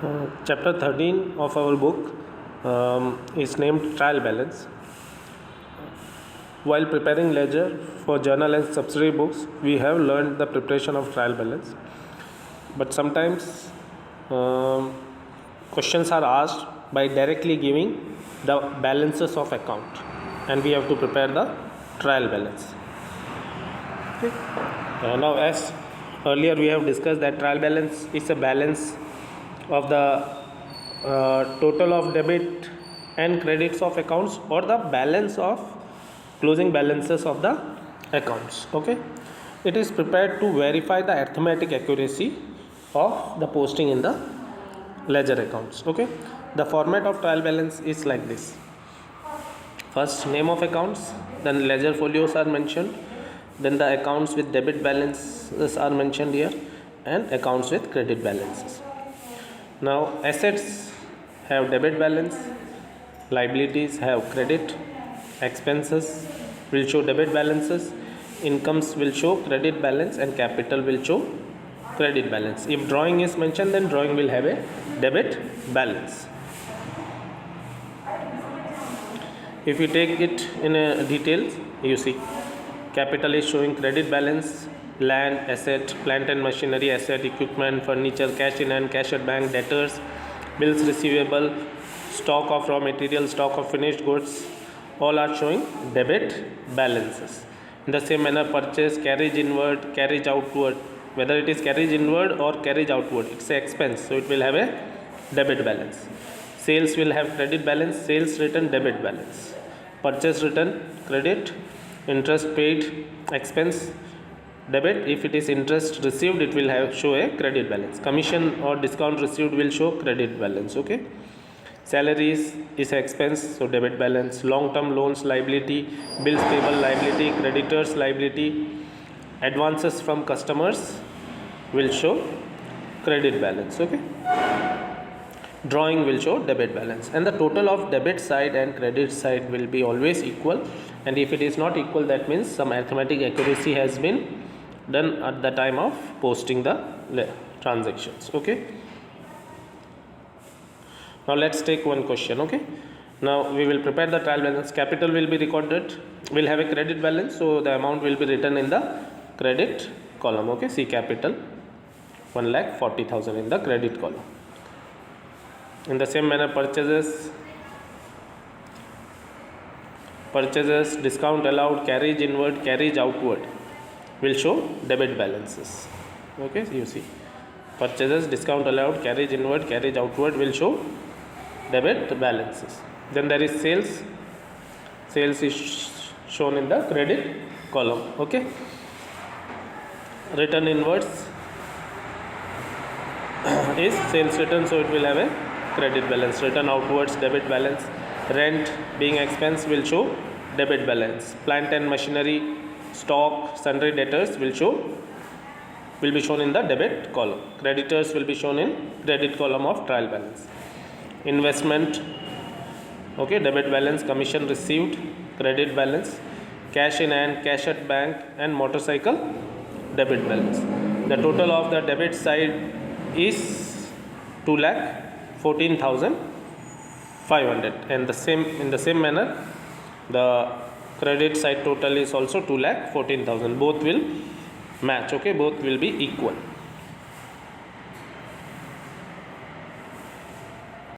Chapter 13 of our book is named Trial Balance. While preparing ledger for journal and subsidiary books, we have learned the preparation of trial balance. But sometimes questions are asked by directly giving the balances of account, and we have to prepare the trial balance. Okay. Now, as earlier we have discussed that trial balance is a balance of the total of debit and credits of accounts, or the balance of closing balances of the accounts. Okay, it is prepared to verify the arithmetic accuracy of the posting in the ledger accounts. Okay, the format of trial balance is like this: first, name of accounts, then ledger folios are mentioned, then the accounts with debit balances are mentioned here, and accounts with credit balances. Now, assets have debit balance, liabilities have credit, expenses will show debit balances, incomes will show credit balance, and capital will show credit balance. If drawing is mentioned, then drawing will have a debit balance. If you take it in a details, you see capital is showing credit balance, land, asset, plant and machinery, asset, equipment, furniture, cash in hand, cash at bank, debtors, bills receivable, stock of raw material, stock of finished goods, all are showing debit balances. In the same manner, purchase, carriage inward, carriage outward, whether it is carriage inward or carriage outward, it's an expense, so it will have a debit balance. Sales will have credit balance, sales return debit balance, purchase return credit, interest paid expense debit. If it is interest received, it will have show a credit balance. Commission or discount received will show credit balance. Okay, salaries is expense, so debit balance. Long term loans liability, bills payable liability, creditors liability, advances from customers will show credit balance. Okay, drawing will show debit balance, and the total of debit side and credit side will be always equal, and if it is not equal, that means some arithmetic accuracy has been done at the time of posting the transactions. Okay, now let's take one question. Okay, now we will prepare the trial balance. Capital will be recorded, will have a credit balance, so the amount will be written in the credit column. Okay, see capital 1,40,000 in the credit column. In the same manner, purchases, discount allowed, carriage inward, carriage outward will show debit balances. Okay, so you see purchases, discount allowed, carriage inward, carriage outward will show debit balances. Then there is sales, sales is shown in the credit column. Okay, return inwards is sales return, so it will have a credit balance. Return outwards debit balance. Rent being expense will show debit balance. Plant and machinery, stock, sundry debtors will be shown in the debit column. Creditors will be shown in credit column of trial balance. Investment, okay, debit balance. Commission received, credit balance. Cash in hand, cash at bank, and motorcycle, debit balance. The total of the debit side is 2,14,500, and in the same manner the credit side total is also 2,14,000. both will match. Okay, both will be equal.